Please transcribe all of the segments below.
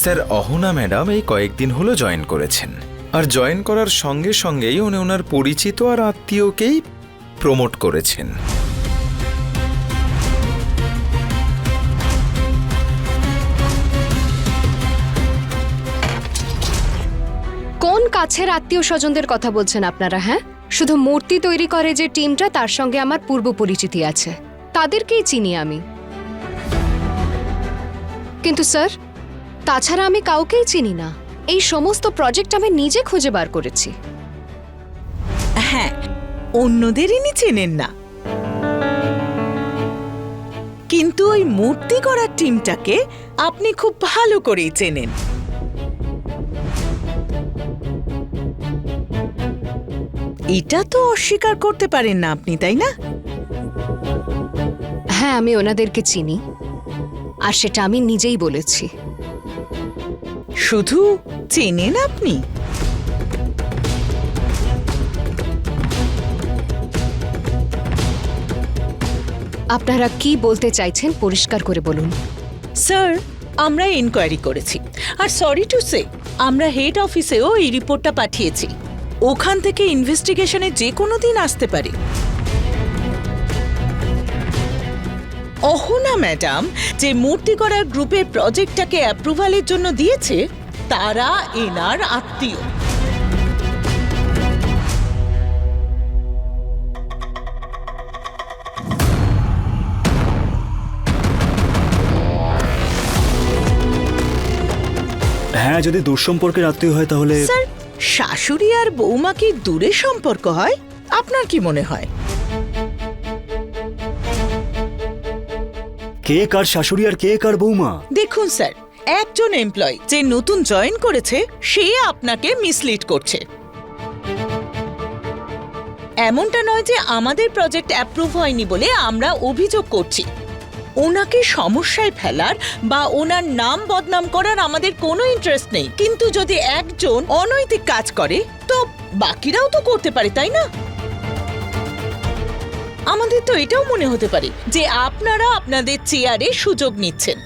Sir Ahana madam এই কয়েকদিন হলো জয়েন করেছেন, আর জয়েন করার সঙ্গে সঙ্গেই উনি ওনার পরিচিত আর আত্মীয়কেই প্রমোট করেছেন। কোন কাছের আত্মীয় স্বজনদের কথা বলছেন আপনারা? হ্যাঁ, শুধু মূর্তি তৈরি করে যে টিমটা, তার সঙ্গে আমার পূর্ব পরিচিতি আছে, তাদেরকেই চিনি আমি। কিন্তু স্যার, তাছাড়া আমি কাউকেই চিনি না। এই সমস্ত প্রজেক্ট আমি নিজে খুঁজে বার করেছি। হ্যাঁ, অন্যদের ইনি চেনেন না, কিন্তু ওই মূর্তি করার টিমটাকে আপনি খুব ভালো করেই চেনেন। এটা তো অস্বীকার করতে পারেন না আপনি, তাই না? হ্যাঁ, আমি ওনাদেরকে চিনি, আর সেটা আমি নিজেই বলেছি। শুধু চেনেন আপনি? আপনারা কি বলতে চাইছেন পরিষ্কার করে বলুন। স্যার, আমরা এনকোয়ারি করেছি, আর সরি টু সে, আমরা হেড অফিসেও এই রিপোর্টটা পাঠিয়েছি। ওখান থেকে ইনভেস্টিগেশনে যে কোনো দিন আসতে পারে। অহনা ম্যাডাম যে মূর্তি করার গ্রুপের প্রজেক্টটাকে অ্যাপ্রুভালের জন্য দিয়েছে, তারা এনার আত্মীয়। হ্যাঁ, যদি দূর সম্পর্কের আত্মীয় হয় তাহলে। স্যার, শাশুড়ি আর বৌমা কি দূরের সম্পর্ক হয়? আপনার কি মনে হয়? কে কার শাশুড়ি আর কে কার বৌমা? দেখুন স্যার, একজন এমপ্লয়ি যে নতুন জয়েন করেছে, সে আপনাকে মিসলিড করছে। এমনটা নয় যে আমাদের প্রজেক্ট অ্যাপ্রুভ হয়নি বলে আমরা অভিযোগ করছি। ওনাকে সমস্যায় ফেলার বা ওনার নাম বদনাম করার আমাদের কোনো ইন্টারেস্ট নেই, কিন্তু যদি একজন অনৈতিক কাজ করে তো বাকিরাও তো করতে পারে, তাই না? আমাদের তো এটাও মনে হতে পারে যে আপনারা আপনাদের চেয়ারে সুযোগ নিচ্ছেন।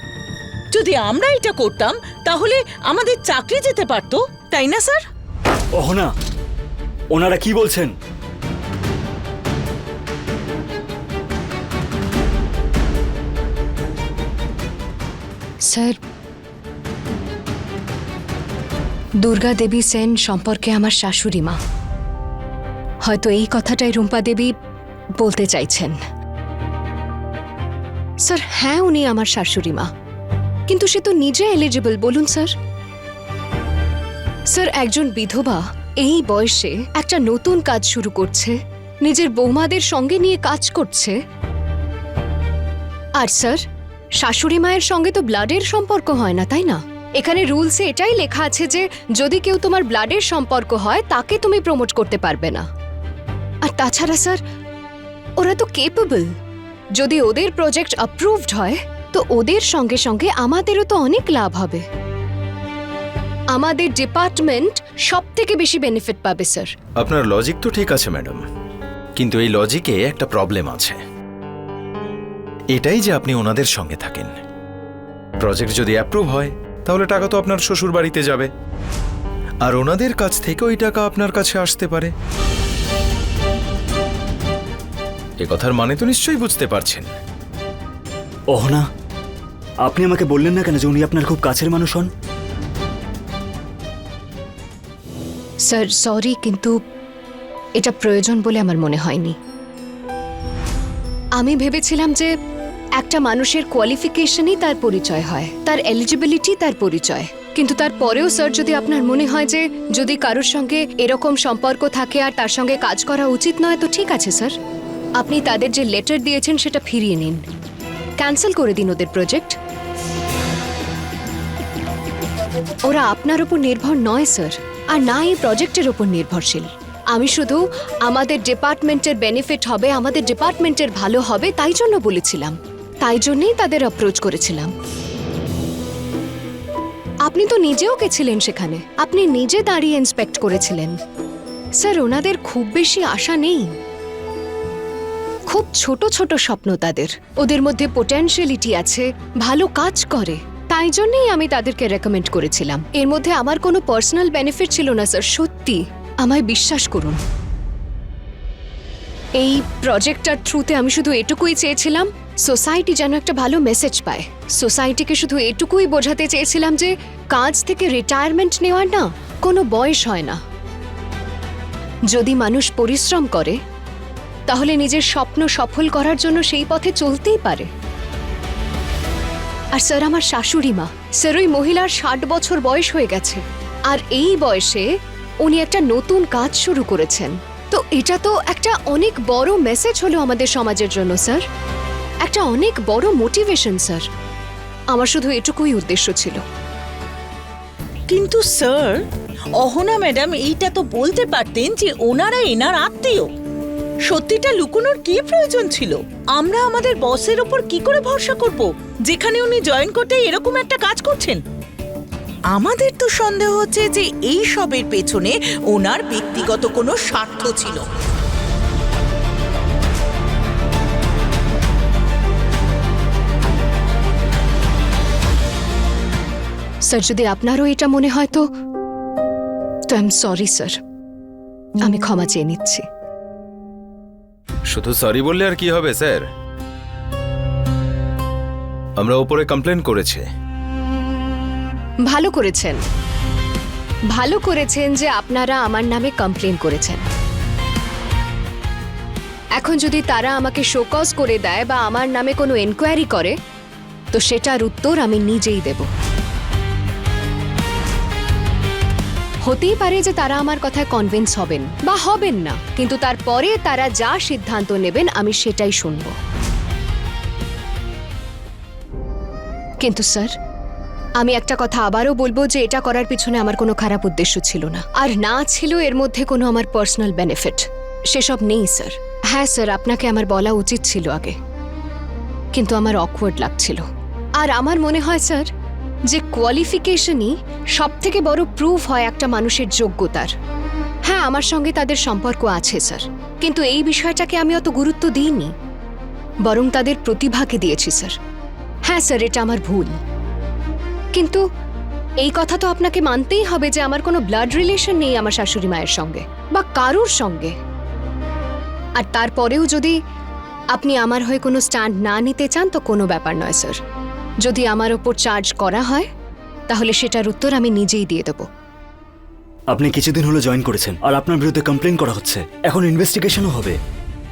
যদি আমরা এটা করতাম তাহলে আমাদের চাকরি যেতে পারতো, তাই না স্যার? অহনা, ওনারা কি বলছেন? স্যার, দুর্গা দেবী সেন সম্পর্কে আমার শাশুড়ি মা। হয়তো এই কথাটাই রুম্পা দেবী বলতে চাইছেন। স্যার, হ্যাঁ, উনি আমার শাশুড়ি মা, কিন্তু সে তো নিজে এলিজিবল, বলুন স্যার। স্যার, একজন বিধবা এই বয়সে একটা নতুন কাজ শুরু করছে, নিজের বৌমাদের সঙ্গে নিয়ে কাজ করছে। আর স্যার, শাশুড়ি মায়ের সঙ্গে তো ব্লাডের সম্পর্ক হয় না, তাই না? এখানে রুলসে এটাই লেখা আছে যে যদি কেউ তোমার ব্লাডের সম্পর্ক হয় তাকে তুমি প্রমোট করতে পারবে না। আর তাছাড়া স্যার, ওরা তো কেপেবল। যদি ওদের প্রজেক্ট অ্যাপ্রুভড হয় তো ওদের সঙ্গে সঙ্গে আমাদেরও তো অনেক লাভ হবে। আমাদের ডিপার্টমেন্ট সবথেকে বেশি বেনিফিট পাবে স্যার। আপনার লজিক তো ঠিক আছে ম্যাডাম, কিন্তু এই লজিকে একটা প্রবলেম আছে। এটাই যে আপনি ওনাদের সঙ্গে থাকেন। প্রজেক্ট যদি অ্যাপ্রুভ হয় তাহলে টাকা তো আপনার শ্বশুর বাড়িতে যাবে, আর ওনাদের কাছ থেকে ওই টাকা আপনার কাছে আসতে পারে। এ কথার মানে তো নিশ্চয়ই বুঝতে পারছেন। অহনা, আপনি আমাকে বললেন না কেন যে উনি আপনার খুব কাছের মানুষ হন? স্যার, সরি, কিন্তু এটা প্রয়োজন বলে আমার মনে হয়নি। আমি ভেবেছিলাম যে একটা মানুষের কোয়ালিফিকেশনই তার পরিচয় হয়, তার এলিজিবিলিটি তার পরিচয়। কিন্তু তারপরেও স্যার, যদি আপনার মনে হয় যে যদি কারোর সঙ্গে এরকম সম্পর্ক থাকে আর তার সঙ্গে কাজ করা উচিত নয়, তো ঠিক আছে স্যার, আপনি তাদের যে লেটার দিয়েছেন সেটা ফিরিয়ে নিন, ক্যান্সেল করে দিন ওদের প্রজেক্ট। ওরা আপনার উপর নির্ভর নয় স্যার, আর না এই প্রজেক্টের উপর নির্ভরশীল। আমি শুধু আমাদের ডিপার্টমেন্টের বেনিফিট হবে, আমাদের ডিপার্টমেন্টের ভালো হবে তাই জন্য বলেছিলাম, তাই জন্যই তাদের অ্যাপ্রোচ করেছিলাম। আপনি তো নিজেও গেছিলেন সেখানে, আপনি নিজে দাঁড়িয়ে ইন্সপেক্ট করেছিলেন। স্যার, ওনাদের খুব বেশি আশা নেই, খুব ছোট ছোট স্বপ্ন তাদের। ওদের মধ্যে পোটেনশিয়ালিটি আছে, ভালো কাজ করে, তাই জন্যই আমি তাদেরকে রেকমেন্ড করেছিলাম। এর মধ্যে আমার কোনো পার্সোনাল বেনিফিট ছিল না স্যার, সত্যি আমায় বিশ্বাস করুন। এই প্রজেক্টটার থ্রুতে আমি শুধু এটুকুই চেয়েছিলাম, সোসাইটি যেন একটা ভালো মেসেজ পায়। সোসাইটিকে শুধু এটুকুই বোঝাতে চেয়েছিলাম যে কাজ থেকে রিটায়ারমেন্ট নেওয়ার না কোনো বয়স হয় না। যদি মানুষ পরিশ্রম করে তাহলে নিজের স্বপ্ন সফল করার জন্য সেই পথে চলতেই পারে। আর স্যার, আমার শাশুড়ি মা, স্যার ওই মহিলার 60 বছর বয়স হয়ে গেছে, আর এই বয়সে উনি একটা নতুন কাজ শুরু করেছেন। তো এটা তো একটা অনেক বড় মেসেজ হলো আমাদের সমাজের জন্য স্যার, একটা অনেক বড় মোটিভেশন স্যার। আমার শুধু এটুকুই উদ্দেশ্য ছিল। কিন্তু স্যার, অহনা ম্যাডাম এইটা তো বলতে পারতেন যে ওনারা এনার আত্মীয়। সত্যিটা লুকোনোর কি প্রয়োজন ছিল? আমরা আমাদের বসের ওপর কি করে ভরসা করব, যেখানে উনি জয়েন করতে এরকম একটা কাজ করছেন? আমাদের তো সন্দেহ হচ্ছে যে এই সবের পেছনে ওনার ব্যক্তিগত কোনো স্বার্থ ছিল। স্যার, যদি আপনারও এটা মনে হয় তো আই এম সরি স্যার, আমি ক্ষমা চেয়ে নিচ্ছি। শুধু সরি বললে আর কি হবে স্যার? আমরা ওপরে কমপ্লেন করেছি। ভালো করেছেন, ভালো করেছেন যে আপনারা আমার নামে কমপ্লেন করেছেন। এখন যদি তারা আমাকে শোকজ করে দেয় বা আমার নামে কোনো এনকোয়ারি করে, তো সেটার উত্তর আমি নিজেই দেব। হতেই পারে যে তারা আমার কথায় কনভিন্স হবেন বা হবেন না, কিন্তু তারপরে তারা যা সিদ্ধান্ত নেবেন আমি সেটাই শুনব। কিন্তু স্যার, আমি একটা কথা আবারও বলবো যে এটা করার পিছনে আমার কোনো খারাপ উদ্দেশ্য ছিল না, আর না ছিল এর মধ্যে কোনো আমার পার্সোনাল বেনিফিট, সেসব নেই স্যার। হ্যাঁ স্যার, আপনাকে আমার বলা উচিত ছিল আগে, কিন্তু আমার অকওয়ার্ড লাগছিল। আর আমার মনে হয় স্যার যে কোয়ালিফিকেশনই সবথেকে বড় প্রুফ হয় একটা মানুষের যোগ্যতার। হ্যাঁ, আমার সঙ্গে তাদের সম্পর্ক আছে স্যার, কিন্তু এই বিষয়টাকে আমি অত গুরুত্ব দিইনি, বরং তাদের প্রতিভাকে দিয়েছি স্যার। হ্যাঁ স্যার, এটা আমার ভুল, কিন্তু এই কথা তো আপনাকে মানতেই হবে যে আমার কোনো ব্লাড রিলেশন নেই আমার শাশুড়ি মায়ের সঙ্গে বা কারুর সঙ্গে। আর তারপরেও যদি আপনি আমার হয়ে কোনো স্ট্যান্ড না নিতে চান তো কোনো ব্যাপার নয় স্যার। যদি আমার ওপর চার্জ করা হয় তাহলে সেটার উত্তর আমি নিজেই দিয়ে দেবো। আপনি কিছুদিন হলো জয়েন করেছেন আর আপনার বিরুদ্ধে কমপ্লেন করা হচ্ছে, এখন ইনভেস্টিগেশনও হবে,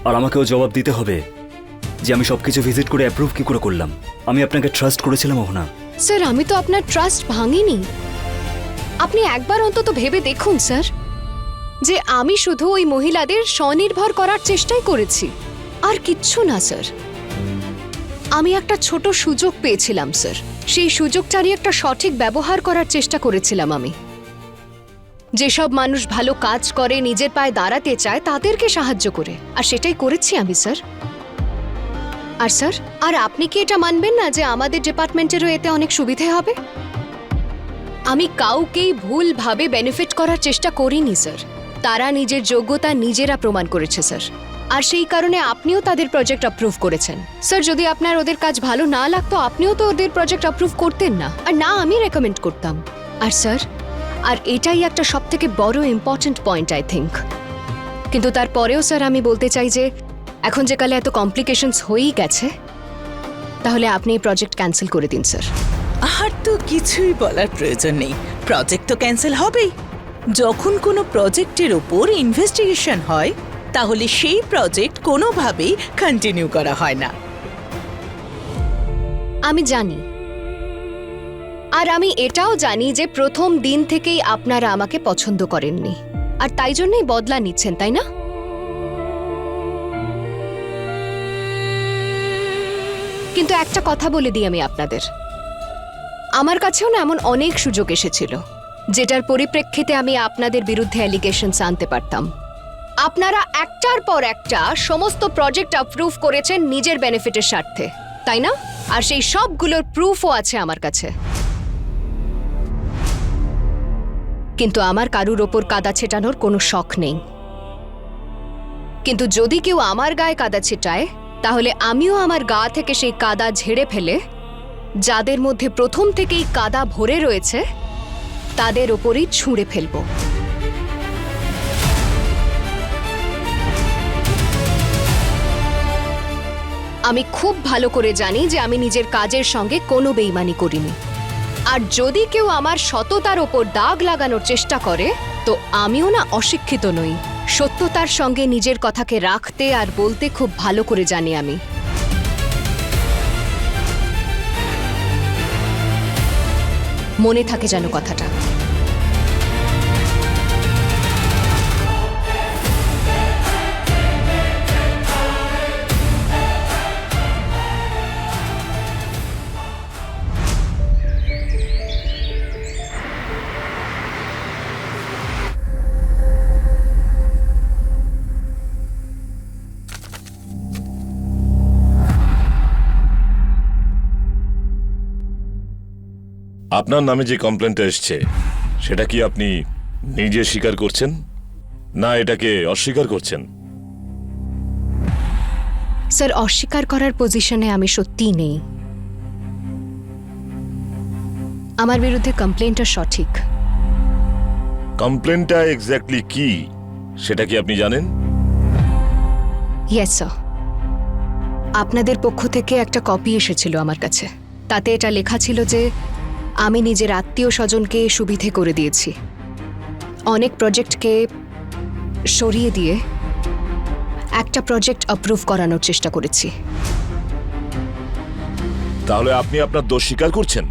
আর আমাকেও জবাব দিতে হবে যে আমি সবকিছু ভিজিট করে অ্যাপ্রুভ কি করে করলাম। আমি আপনাকে ট্রাস্ট করেছিলাম অহনা। স্যার, আমি তো আপনার ট্রাস্ট ভাঙিনি। আপনি একবার অন্তত ভেবে দেখুন স্যার যে আমি শুধু ওই মহিলাদের স্বনির্ভর করার চেষ্টাই করেছি, আর কিচ্ছু না স্যার। আমি একটা ছোট সুযোগ পেয়েছিলাম স্যার, সেই সুযোগটারই একটা সঠিক ব্যবহার করার চেষ্টা করেছিলাম আমি। যেসব মানুষ ভালো কাজ করে, নিজের পায়ে দাঁড়াতে চায়, তাদেরকে সাহায্য করে, আর সেটাই করেছি আমি স্যার। আর স্যার, আর আপনি কি এটা মানবেন না যে আমাদের ডিপার্টমেন্টেরও এতে অনেক সুবিধে হবে? আমি কাউকেই ভুলভাবে বেনিফিট করার চেষ্টা করিনি স্যার। তারা নিজের যোগ্যতা নিজেরা প্রমাণ করেছে স্যার, আর সেই কারণে আপনিও তাদের প্রজেক্ট অ্যাপ্রুভ করেছেন স্যার। যদি আপনার ওদের কাজ ভালো না লাগতো আপনিও তো ওদের প্রজেক্ট অ্যাপ্রুভ করতেন না, আর না আমি রেকমেন্ড করতাম। আর স্যার, আর এটাই একটা সবথেকে বড় ইম্পর্ট্যান্ট পয়েন্ট আই থিঙ্ক। কিন্তু তারপরেও স্যার আমি বলতে চাই যে এখন যে কালে এত কমপ্লিকেশনস হয়েই গেছে, তাহলে আপনি এই প্রজেক্ট ক্যান্সেল করে দিন স্যার। আর তো কিছুই বলার প্রয়োজন নেই, প্রজেক্ট তো ক্যান্সেল হবেই। যখন কোনো প্রজেক্টের ওপর ইনভেস্টিগেশন হয় তাহলে সেই প্রজেক্ট কোনোভাবেই কন্টিনিউ করা হয় না। আমি জানি, আর আমি এটাও জানি যে প্রথম দিন থেকেই আপনারা আমাকে পছন্দ করেননি, আর তাই জন্যই বদলা নিচ্ছেন, তাই না? কিন্তু একটা কথা বলে দিই আমি আপনাদের, আমার কাছেও না এমন অনেক সুযোগ এসেছিল যেটার পরিপ্রেক্ষিতে আমি আপনাদের বিরুদ্ধে অ্যালিগেশনস আনতে পারতাম। আপনারা একটার পর একটা সমস্ত প্রজেক্ট অ্যাপ্রুভ করেছেন নিজের বেনিফিটের স্বার্থে, তাই না? আর সেই সবগুলোর প্রুফও আছে আমার কাছে। কিন্তু আমার কারুর ওপর কাদা ছেটানোর কোনো শখ নেই, কিন্তু যদি কেউ আমার গায়ে কাদা ছেটায় তাহলে আমিও আমার গা থেকে সেই কাদা ঝেড়ে ফেলে যাদের মধ্যে প্রথম থেকেই কাদা ভরে রয়েছে তাদের ওপরই ছুঁড়ে ফেলবো। আমি খুব ভালো করে জানি যে আমি নিজের কাজের সঙ্গে কোনো বেইমানি করিনি, আর যদি কেউ আমার সততার ওপর দাগ লাগানোর চেষ্টা করে তো আমিও না অশিক্ষিত নই। সত্যতার সঙ্গে নিজের কথাকে রাখতে আর বলতে খুব ভালো করে জানি আমি। মনে থাকে যেন কথাটা। আপনার নামে যে কমপ্লেনটা এসছে সেটা কি আপনি নিজে স্বীকার করছেন না এটাকে অস্বীকার করছেন? স্যার, অস্বীকার করার পজিশনে আমি সত্যিই নেই। আমার বিরুদ্ধে কমপ্লেনটা সঠিক। কমপ্লেনটা এক্স্যাক্টলি কি সেটা কি আপনি জানেন? ইয়েস স্যার, আপনাদের পক্ষ থেকে একটা কপি এসেছিল আমার কাছে। তাতে এটা লেখা ছিল যে আমি নিজের আত্মীয় স্বজনকে সুবিধে করে দিয়েছি, অনেক প্রজেক্টকে সরিয়ে দিয়ে একটা প্রজেক্ট অ্যাপ্রুভ করানোর চেষ্টা করেছি। তাহলে আপনি আপনার দোষ স্বীকার করছেন?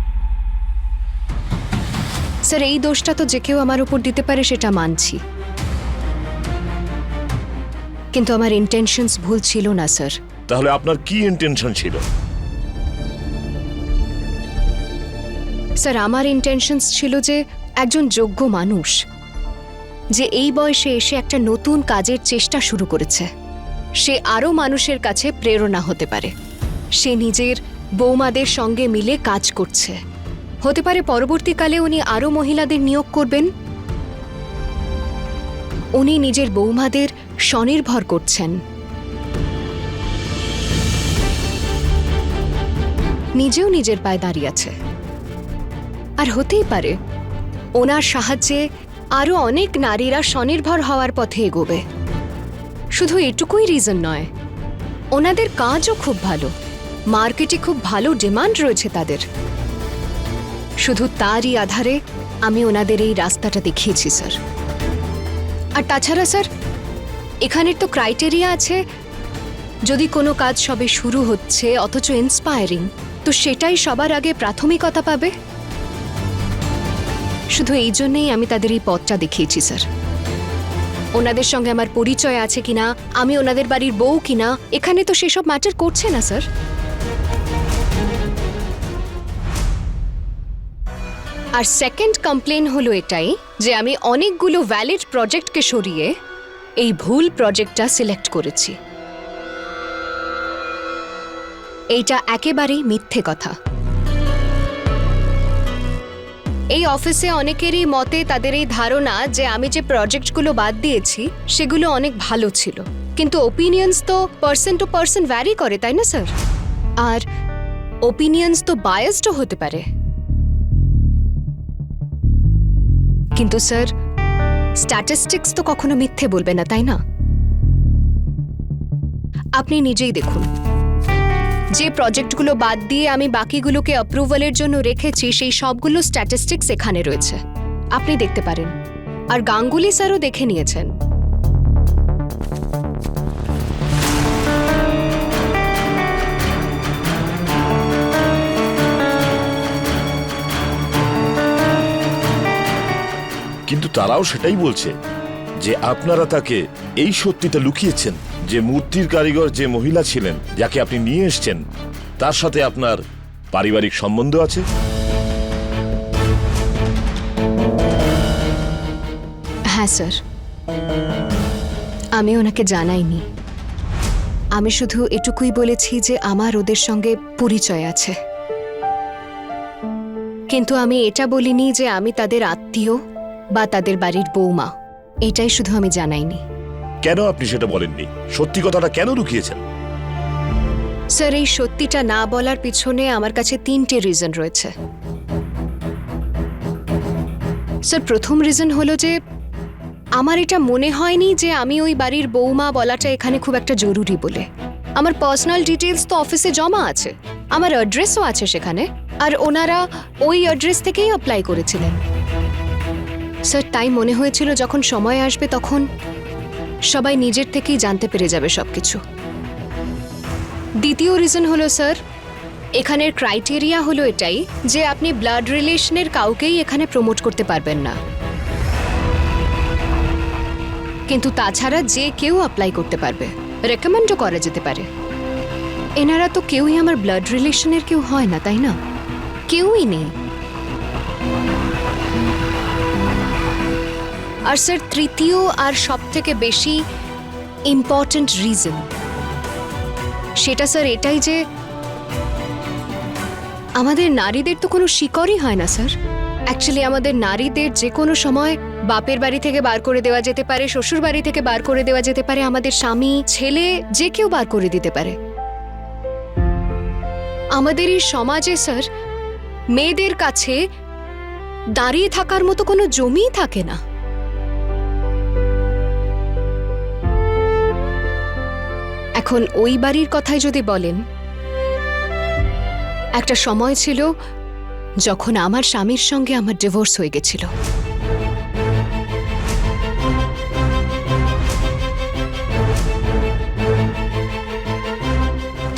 স্যার, এই দোষটা তো যে কেউ আমার উপর দিতে পারে সেটা মানছি, কিন্তু আমার ইন্টেনশনস ভুল ছিল না স্যার। তাহলে আপনার কি ইন্টেনশন ছিল? স্যার, আমার ইন্টেনশনস ছিল যে একজন যোগ্য মানুষ যে এই বয়সে এসে একটা নতুন কাজের চেষ্টা শুরু করেছে, সে আরও মানুষের কাছে প্রেরণা হতে পারে। সে নিজের বৌমাদের সঙ্গে মিলে কাজ করছে, হতে পারে পরবর্তীকালে উনি আরও মহিলাদের নিয়োগ করবেন। উনি নিজের বৌমাদের স্বনির্ভর করছেন, নিজেও নিজের পায়ে দাঁড়িয়ে আছে, আর হতেই পারে ওনার সাহায্যে আরও অনেক নারীরা স্বনির্ভর হওয়ার পথে এগোবে। শুধু এটুকুই রিজন নয়, ওনাদের কাজও খুব ভালো, মার্কেটে খুব ভালো ডিমান্ড রয়েছে তাদের। শুধু তারই আধারে আমি ওনাদের এই রাস্তাটা দেখিয়েছি স্যার। আর তাছাড়া স্যার, এখানের তো ক্রাইটেরিয়া আছে, যদি কোনো কাজ সবে শুরু হচ্ছে অথচ ইন্সপায়ারিং, তো সেটাই সবার আগে প্রাথমিকতা পাবে। শুধু এই জন্যেই আমি তাদের এই পথটা দেখিয়েছি স্যার। ওনাদের সঙ্গে আমার পরিচয় আছে কিনা, আমি ওনাদের বাড়ির বউ কিনা, এখানে তো সেসব ম্যাটার করছে না স্যার। আর সেকেন্ড কমপ্লেন হলো এটাই যে আমি অনেকগুলো ভ্যালিড প্রজেক্টকে সরিয়ে এই ভুল প্রজেক্টটা সিলেক্ট করেছি। এইটা একেবারেই মিথ্যে কথা। এই অফিসে অনেকেরই মতে তাদের এই ধারণা যে আমি যে প্রজেক্টগুলো বাদ দিয়েছি সেগুলো অনেক ভালো ছিল, কিন্তু ওপিনিয়ন্স তো পার্সন টু পার্সন ভ্যারি করে, তাই না স্যার? আর ওপিনিয়ন্স তো বায়াসডও হতে পারে। কিন্তু স্যার, স্ট্যাটিস্টিক্স তো কখনো মিথ্যে বলবে না, তাই না? আপনি নিজেই দেখুন, যে প্রজেক্টগুলো বাদ দিয়ে আমি বাকিগুলোকে অ্যাপ্রুভালের জন্য রেখেছি সেই সবগুলো স্ট্যাটিস্টিক্স এখানে রয়েছে, আপনি দেখতে পারেন। আর গাঙ্গুলি স্যারও দেখে নিয়েছেন। কিন্তু তারাও সেটাই বলছে যে আপনারা তাকে এই সত্যিটা লুকিয়েছেন যে মূর্তির কারিগর যে মহিলা ছিলেন যাকে আপনি নিয়ে এসেছেন তার সাথে আপনার পারিবারিক সম্বন্ধ আছে। হ্যাঁ স্যার, আমি ওনাকে জানাইনি। আমি শুধু এটুকুই বলেছি যে আমার ওদের সঙ্গে পরিচয় আছে, কিন্তু আমি এটা বলিনি যে আমি তাদের আত্মীয় বা তাদের বাড়ির বৌমা। এটাই শুধু আমি জানাইনি। কেন আপনি সেটা বলেননি? সত্যি কথাটা কেন লুকিয়েছেন? স্যার এই সত্যিটা না বলার পিছনে আমার কাছে 3টে রিজন রয়েছে। স্যার প্রথম রিজন হলো যে আমার এটা মনে হয়নি যে আমি ওই বাড়ির বৌমা বলাটা এখানে খুব একটা জরুরি বলে। আমার পার্সোনাল ডিটেলস তো অফিসে জমা আছে, আমার অ্যাড্রেসও আছে সেখানে, আর ওনারা ওই অ্যাড্রেস থেকেই অ্যাপ্লাই করেছিলেন। স্যার তাই মনে হয়েছিল যখন সময় আসবে তখন সবাই নিজের থেকেই জানতে পেরে যাবে সবকিছু। দ্বিতীয় রিজন হলো স্যার, এখানের ক্রাইটেরিয়া হলো এটাই যে আপনি ব্লাড রিলেশনের কাউকেই এখানে প্রমোট করতে পারবেন না, কিন্তু তাছাড়া যে কেউ অ্যাপ্লাই করতে পারবে, রেকমেন্ডও করা যেতে পারে। এনারা তো কেউই আমার ব্লাড রিলেশনের কেউ হয় না, তাই না? কেউই নেই। আর স্যার তৃতীয় আর সবথেকে বেশি ইম্পর্ট্যান্ট রিজন, সেটা স্যার এটাই যে আমাদের নারীদের তো কোনো শিকড়ই হয় না স্যার। অ্যাকচুয়ালি আমাদের নারীদের যে কোনো সময় বাপের বাড়ি থেকে বার করে দেওয়া যেতে পারে, শ্বশুর বাড়ি থেকে বার করে দেওয়া যেতে পারে, আমাদের স্বামী, ছেলে, যে কেউ বার করে দিতে পারে। আমাদের এই সমাজে স্যার মেয়েদের কাছে দাঁড়িয়ে থাকার মতো কোনো জমিই থাকে না। এখন ওই বাড়ির কথাই যদি বলেন, একটা সময় ছিল যখন আমার স্বামীর সঙ্গে আমার ডিভোর্স হয়ে গেছিল।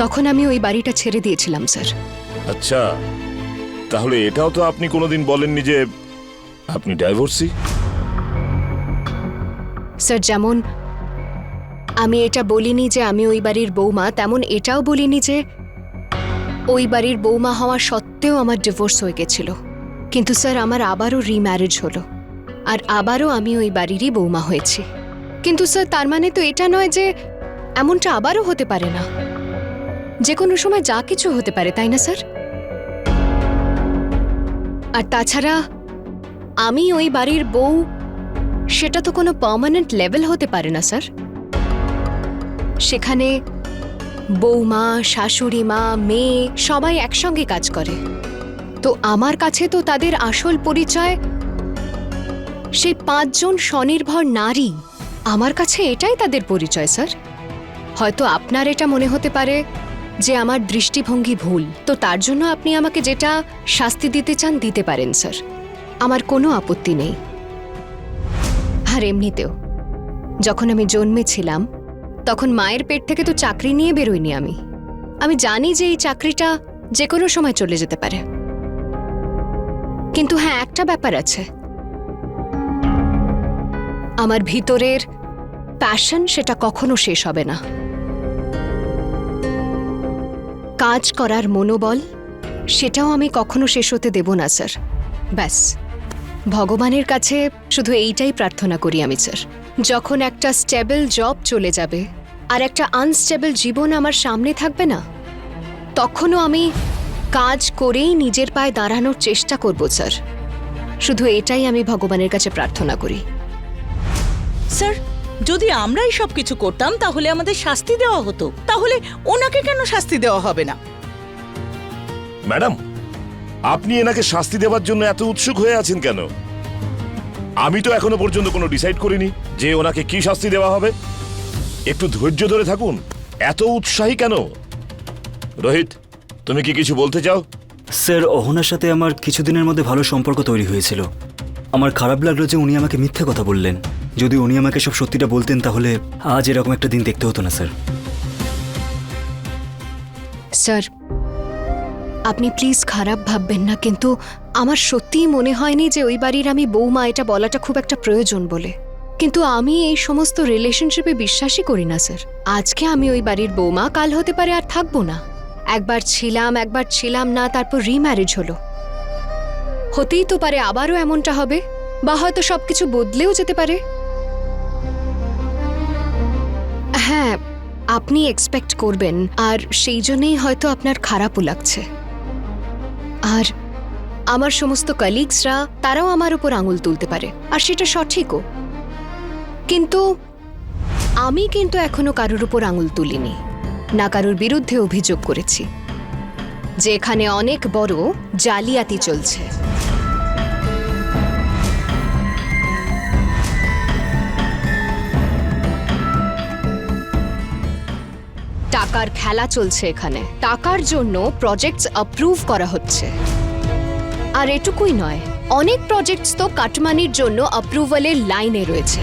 তখন আমি ওই বাড়িটা ছেড়ে দিয়েছিলাম স্যার। আচ্ছা, তাহলে এটাও তো আপনি কোনোদিন বলেননি যে আপনি ডাইভোর্সি। স্যার যেমন আমি এটা বলিনি যে আমি ওই বাড়ির বৌমা, তেমন এটাও বলিনি যে ওই বাড়ির বৌমা হওয়া সত্ত্বেও আমার ডিভোর্স হয়ে গেছিল। কিন্তু স্যার আমার আবারও রিম্যারেজ হলো, আর আবারও আমি ওই বাড়িরই বৌমা হয়েছি। কিন্তু স্যার তার মানে তো এটা নয় যে এমনটা আবারও হতে পারে না। যে কোনো সময় যা কিছু হতে পারে, তাই না স্যার? আর তাছাড়া আমি ওই বাড়ির বউ, সেটা তো কোনো পার্মানেন্ট লেভেল হতে পারে না স্যার। সেখানে বৌমা, শাশুড়ি মা, মেয়ে সবাই একসঙ্গে কাজ করে। তো আমার কাছে তো তাদের আসল পরিচয় সেই 5 জন স্বনির্ভর নারী। আমার কাছে এটাই তাদের পরিচয় স্যার। হয়তো আপনার এটা মনে হতে পারে যে আমার দৃষ্টিভঙ্গি ভুল, তো তার জন্য আপনি আমাকে যেটা শাস্তি দিতে চান দিতে পারেন স্যার, আমার কোনো আপত্তি নেই। আর এমনিতেও যখন আমি জন্মেছিলাম তখন মায়ের পেট থেকে তো চাকরি নিয়ে বেরোইনি আমি জানি যে এই চাকরিটা যে কোনো সময় চলে যেতে পারে। কিন্তু হ্যাঁ, একটা ব্যাপার আছে, আমার ভিতরের প্যাশন সেটা কখনো শেষ হবে না। কাজ করার মনোবল সেটাও আমি কখনো শেষ হতে দেব না স্যার। ব্যাস ভগবানের কাছে শুধু এইটাই প্রার্থনা করি আমি স্যার, যখন একটা স্টেবল জব চলে যাবে আর একটা আনস্টেবল জীবন আমার সামনে থাকবে না, তখনও আমি কাজ করেই নিজের পায়ে দাঁড়ানোর চেষ্টা করব স্যার। শুধু এটাই আমি ভগবানের কাছে প্রার্থনা করি। স্যার, যদি আমরাই সবকিছু করতাম তাহলে আমাদের শাস্তি দেওয়া হতো, তাহলে ওনাকে কেন শাস্তি দেওয়া হবে না? ম্যাডাম, আপনি এনাকে শাস্তি দেওয়ার জন্য এত উৎসুক হয়ে আছেন কেন? আমি তো এখনো পর্যন্ত কোনো ডিসাইড করিনি যে ওনাকে কি শাস্তি দেওয়া হবে। একটু ধৈর্য ধরে থাকুন, এত উৎসাহী কেন? রোহিত, তুমি কি কিছু বলতে চাও? স্যার, অহনার সাথে আমার কিছুদিনের মধ্যে ভালো সম্পর্ক তৈরি হয়েছিল। আমার খারাপ লাগলো যে উনি আমাকে মিথ্যে কথা বললেন। যদি উনি আমাকে সব সত্যিটা বলতেন তাহলে আজ এরকম একটা দিন দেখতে হতো না স্যার। স্যার আপনি প্লিজ খারাপ ভাববেন না, কিন্তু আমার সত্যিই মনে হয়নি যে ওই বাড়ির আমি বৌমা এটা বলাটা খুব একটা প্রয়োজন বলে। কিন্তু আমি এই সমস্ত রিলেশনশিপে বিশ্বাসই করি না স্যার। আজকে আমি ওই বাড়ির বৌমা, কাল হতে পারে আর থাকবো না। একবার ছিলাম না, তারপর রিম্যারেজ হলো। হতেই তো পারে আবারও এমনটা হবে, বা হয়তো সবকিছু বদলেও যেতে পারে। হ্যাঁ, আপনি এক্সপেক্ট করবেন, আর সেই জন্যই হয়তো আপনার খারাপও লাগছে। আর আমার সমস্ত কলিগসরা তারাও আমার উপর আঙুল তুলতে পারে, আর সেটা সঠিকও। কিন্তু আমি এখনো কারোর উপর আঙুল তুলিনি। না কারোর বিরুদ্ধে অভিযোগ করেছি যে এখানে অনেক বড় জালিয়াতি চলছে। টাকার খেলা চলছে এখানে। টাকার জন্য প্রজেক্টস অ্যাপ্রুভ করা হচ্ছে। আর এটুকুই নয়, অনেক প্রজেক্টস তো কাটমানির জন্য অ্যাপ্রুভালের লাইনে রয়েছে।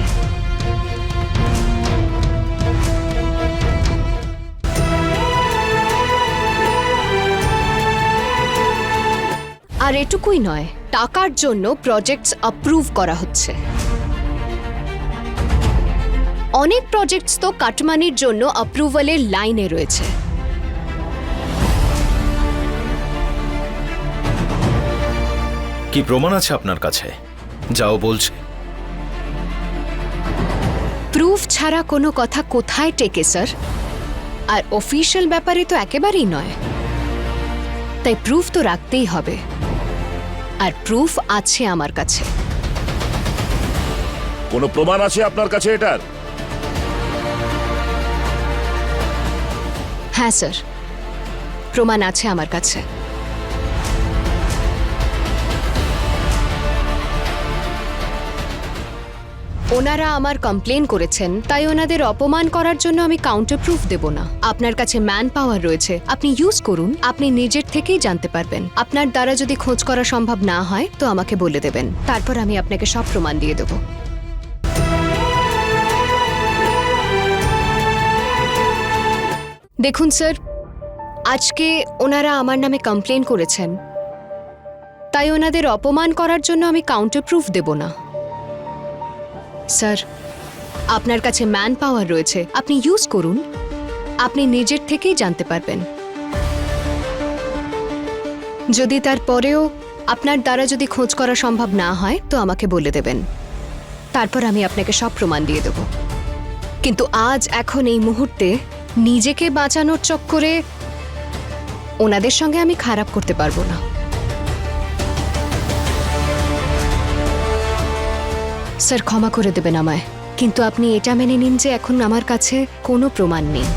আর এটুকুই নয়, টাকার জন্য প্রজেক্টস অ্যাপ্রুভ করা হচ্ছে। অনেক প্রজেক্টস তো কাটমানির জন্য অ্যাপ্রুভালের লাইনে রয়েছে। কি প্রমাণ আছে আপনার কাছে? যাও বলছে। প্রুফ ছাড়া কোনো কথা কোথায় টেকে স্যার? আর অফিশিয়াল ব্যাপারে তো একেবারেই নয়। তাই প্রুফ তো রাখতেই হবে। আর প্রুফ আছে আমার কাছে। কোনো প্রমাণ আছে আপনার কাছে এটার? হ্যাঁ স্যার, প্রমাণ আছে আমার কাছে। ওনারা আমার কমপ্লেন করেছেন, তাই ওনাদের অপমান করার জন্য আমি কাউন্টার প্রুফ দেব না। আপনার কাছে ম্যান পাওয়ার রয়েছে, আপনি ইউজ করুন। আপনি নিজের থেকেই জানতে পারবেন। আপনার দ্বারা যদি খোঁজ করা সম্ভব না হয় তো আমাকে বলে দেবেন, তারপর আমি আপনাকে সব প্রমাণ দিয়ে দেব। দেখুন স্যার, আজকে ওনারা আমার নামে কমপ্লেন করেছেন, তাই ওনাদের অপমান করার জন্য আমি কাউন্টার প্রুফ দেব না। স্যার, আপনার কাছে ম্যান পাওয়ার রয়েছে, আপনি ইউজ করুন। আপনি নিজের থেকেই জানতে পারবেন। যদি তারপরেও আপনার দ্বারা যদি খোঁজ করা সম্ভব না হয় তো আমাকে বলে দেবেন, তারপর আমি আপনাকে সব প্রমাণ দিয়ে দেব। কিন্তু আজ এখন এই মুহূর্তে নিজেকে বাঁচানোর চক্করে ওনাদের সঙ্গে আমি খারাপ করতে পারবো না। স্যার, ক্ষমা করে দেবেন আমায়, কিন্তু আপনি এটা মেনে নিন যে এখন আমার কাছে কোনো প্রমাণ নেই।